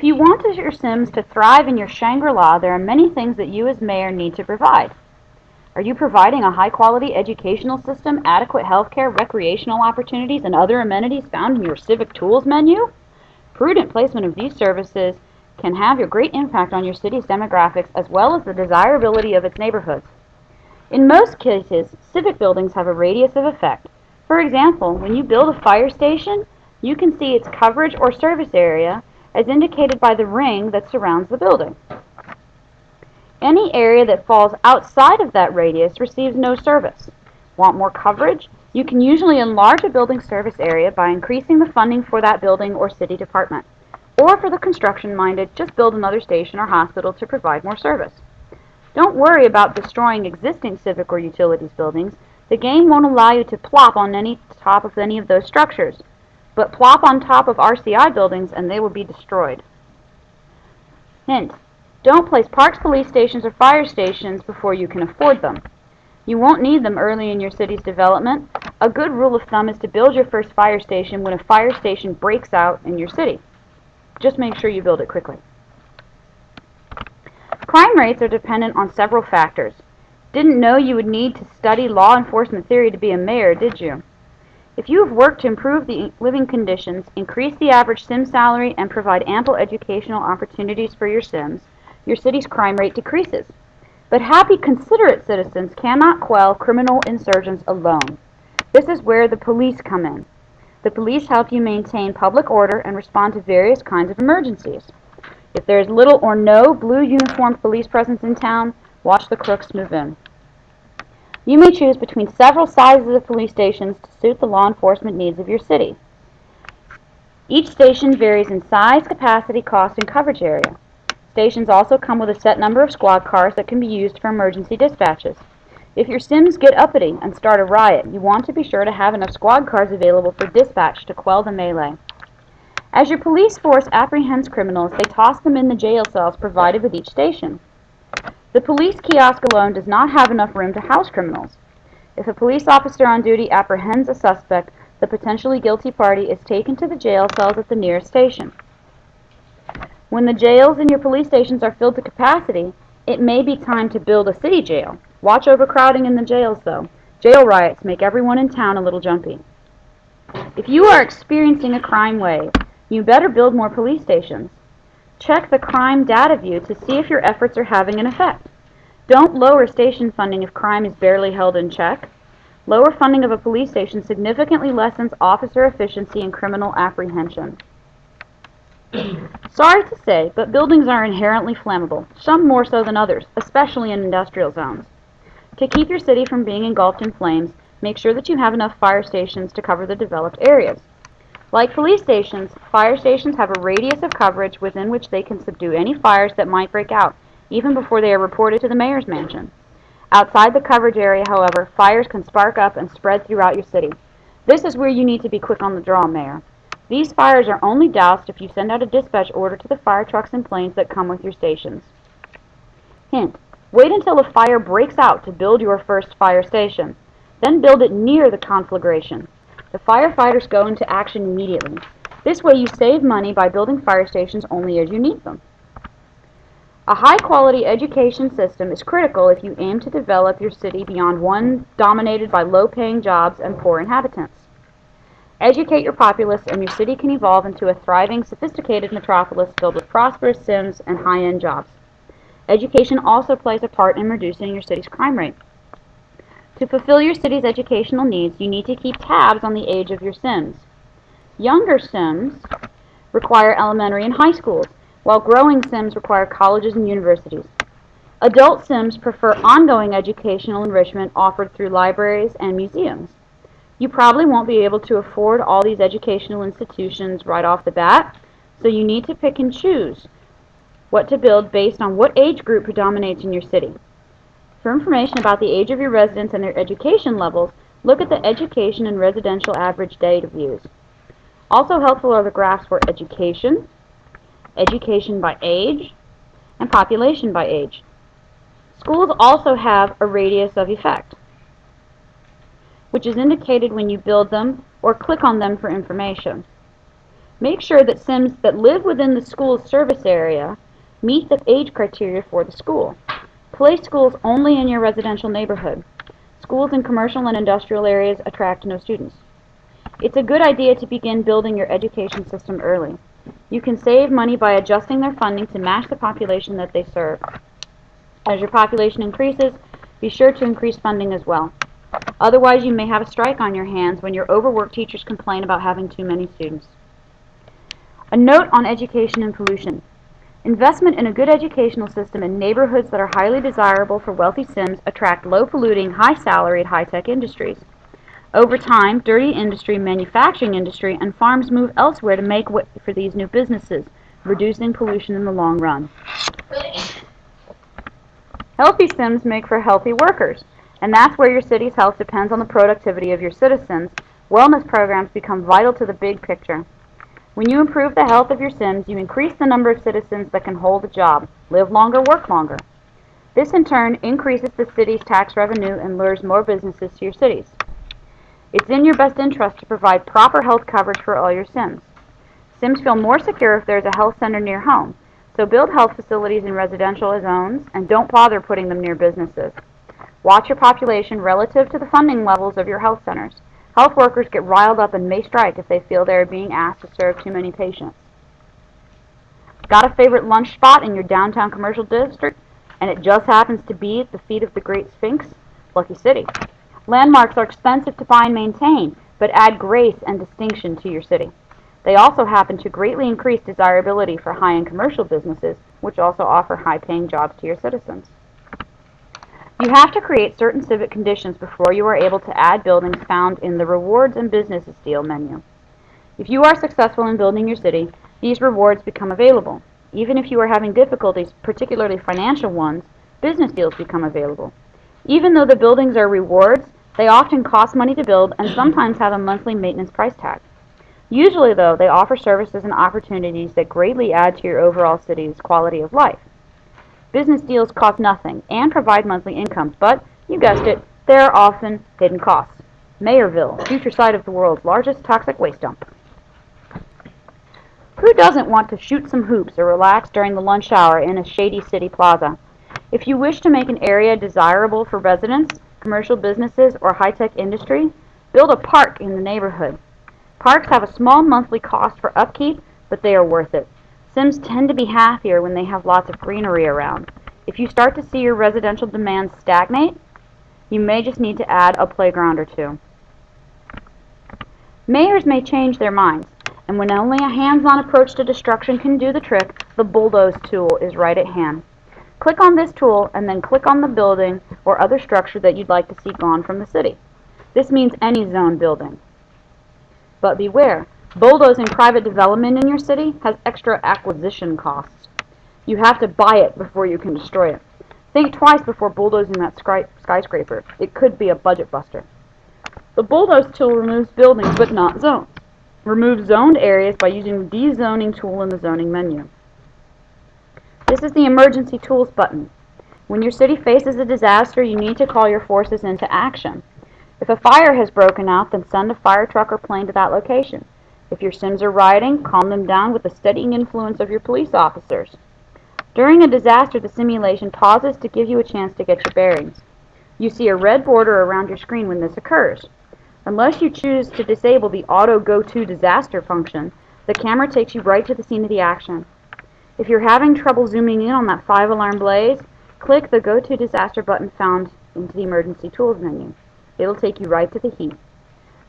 If you want your Sims to thrive in your Shangri-La, there are many things that you as mayor need to provide. Are you providing a high-quality educational system, adequate healthcare, recreational opportunities, and other amenities found in your Civic Tools menu? Prudent placement of these services can have a great impact on your city's demographics as well as the desirability of its neighborhoods. In most cases, civic buildings have a radius of effect. For example, when you build a fire station, you can see its coverage or service area as indicated by the ring that surrounds the building. Any area that falls outside of that radius receives no service. Want more coverage? You can usually enlarge a building's service area by increasing the funding for that building or city department. Or for the construction-minded, just build another station or hospital to provide more service. Don't worry about destroying existing civic or utilities buildings. The game won't allow you to plop on top of any of those structures, but plop on top of RCI buildings and they will be destroyed. Hint: don't place parks, police stations, or fire stations before you can afford them. You won't need them early in your city's development. A good rule of thumb is to build your first fire station when a fire station breaks out in your city. Just make sure you build it quickly. Crime rates are dependent on several factors. Didn't know you would need to study law enforcement theory to be a mayor, did you? If you have worked to improve the living conditions, increase the average Sim salary, and provide ample educational opportunities for your Sims, your city's crime rate decreases. But happy, considerate citizens cannot quell criminal insurgents alone. This is where the police come in. The police help you maintain public order and respond to various kinds of emergencies. If there is little or no blue uniformed police presence in town, watch the crooks move in. You may choose between several sizes of police stations to suit the law enforcement needs of your city. Each station varies in size, capacity, cost, and coverage area. Stations also come with a set number of squad cars that can be used for emergency dispatches. If your Sims get uppity and start a riot, you want to be sure to have enough squad cars available for dispatch to quell the melee. As your police force apprehends criminals, they toss them in the jail cells provided with each station. The police kiosk alone does not have enough room to house criminals. If a police officer on duty apprehends a suspect, the potentially guilty party is taken to the jail cells at the nearest station. When the jails in your police stations are filled to capacity, it may be time to build a city jail. Watch overcrowding in the jails, though. Jail riots make everyone in town a little jumpy. If you are experiencing a crime wave, you better build more police stations. Check the crime data view to see if your efforts are having an effect. Don't lower station funding if crime is barely held in check. Lower funding of a police station significantly lessens officer efficiency and criminal apprehension. Sorry to say, but buildings are inherently flammable, some more so than others, especially in industrial zones. To keep your city from being engulfed in flames, make sure that you have enough fire stations to cover the developed areas. Like police stations, fire stations have a radius of coverage within which they can subdue any fires that might break out, even before they are reported to the mayor's mansion. Outside the coverage area, however, fires can spark up and spread throughout your city. This is where you need to be quick on the draw, Mayor. These fires are only doused if you send out a dispatch order to the fire trucks and planes that come with your stations. Hint: wait until a fire breaks out to build your first fire station. Then build it near the conflagration. The firefighters go into action immediately. This way you save money by building fire stations only as you need them. A high-quality education system is critical if you aim to develop your city beyond one dominated by low-paying jobs and poor inhabitants. Educate your populace and your city can evolve into a thriving, sophisticated metropolis filled with prosperous Sims and high-end jobs. Education also plays a part in reducing your city's crime rate. To fulfill your city's educational needs, you need to keep tabs on the age of your Sims. Younger Sims require elementary and high schools, while growing Sims require colleges and universities. Adult Sims prefer ongoing educational enrichment offered through libraries and museums. You probably won't be able to afford all these educational institutions right off the bat, so you need to pick and choose what to build based on what age group predominates in your city. For information about the age of your residents and their education levels, look at the education and residential average data views. Also helpful are the graphs for education, education by age, and population by age. Schools also have a radius of effect, which is indicated when you build them or click on them for information. Make sure that Sims that live within the school's service area meet the age criteria for the school. Place schools only in your residential neighborhood. Schools in commercial and industrial areas attract no students. It's a good idea to begin building your education system early. You can save money by adjusting their funding to match the population that they serve. As your population increases, be sure to increase funding as well. Otherwise, you may have a strike on your hands when your overworked teachers complain about having too many students. A note on education and pollution. Investment in a good educational system in neighborhoods that are highly desirable for wealthy Sims attract low-polluting, high-salaried, high-tech industries. Over time, dirty industry, manufacturing industry, and farms move elsewhere to make way for these new businesses, reducing pollution in the long run. Healthy Sims make for healthy workers, and that's where your city's health depends on the productivity of your citizens. Wellness programs become vital to the big picture. When you improve the health of your Sims, you increase the number of citizens that can hold a job, live longer, work longer. This in turn increases the city's tax revenue and lures more businesses to your cities. It's in your best interest to provide proper health coverage for all your Sims. Sims feel more secure if there's a health center near home, so build health facilities in residential zones and don't bother putting them near businesses. Watch your population relative to the funding levels of your health centers. Health workers get riled up and may strike if they feel they are being asked to serve too many patients. Got a favorite lunch spot in your downtown commercial district, and it just happens to be at the feet of the Great Sphinx? Lucky city. Landmarks are expensive to buy and maintain, but add grace and distinction to your city. They also happen to greatly increase desirability for high-end commercial businesses, which also offer high-paying jobs to your citizens. You have to create certain civic conditions before you are able to add buildings found in the Rewards and Businesses Deal menu. If you are successful in building your city, these rewards become available. Even if you are having difficulties, particularly financial ones, business deals become available. Even though the buildings are rewards, they often cost money to build and sometimes have a monthly maintenance price tag. Usually, though, they offer services and opportunities that greatly add to your overall city's quality of life. Business deals cost nothing and provide monthly income, but, you guessed it, there are often hidden costs. Mayorville, future site of the world's largest toxic waste dump. Who doesn't want to shoot some hoops or relax during the lunch hour in a shady city plaza? If you wish to make an area desirable for residents, commercial businesses, or high-tech industry, build a park in the neighborhood. Parks have a small monthly cost for upkeep, but they are worth it. Sims tend to be happier when they have lots of greenery around. If you start to see your residential demands stagnate, you may just need to add a playground or two. Mayors may change their minds, and when only a hands-on approach to destruction can do the trick, the bulldoze tool is right at hand. Click on this tool and then click on the building or other structure that you'd like to see gone from the city. This means any zone building. But beware, bulldozing private development in your city has extra acquisition costs. You have to buy it before you can destroy it. Think twice before bulldozing that skyscraper. It could be a budget buster. The bulldoze tool removes buildings but not zones. Remove zoned areas by using the dezoning tool in the zoning menu. This is the emergency tools button. When your city faces a disaster, you need to call your forces into action. If a fire has broken out, then send a fire truck or plane to that location. If your Sims are rioting, calm them down with the steadying influence of your police officers. During a disaster, the simulation pauses to give you a chance to get your bearings. You see a red border around your screen when this occurs. Unless you choose to disable the Auto Go To Disaster function, the camera takes you right to the scene of the action. If you're having trouble zooming in on that 5-alarm blaze, click the Go To Disaster button found into the Emergency Tools menu. It'll take you right to the heat.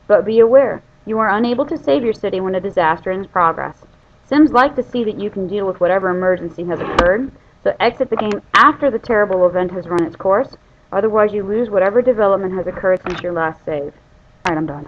But be aware, you are unable to save your city when a disaster is in progress. Sims like to see that you can deal with whatever emergency has occurred, so exit the game after the terrible event has run its course, otherwise you lose whatever development has occurred since your last save. Alright, I'm done.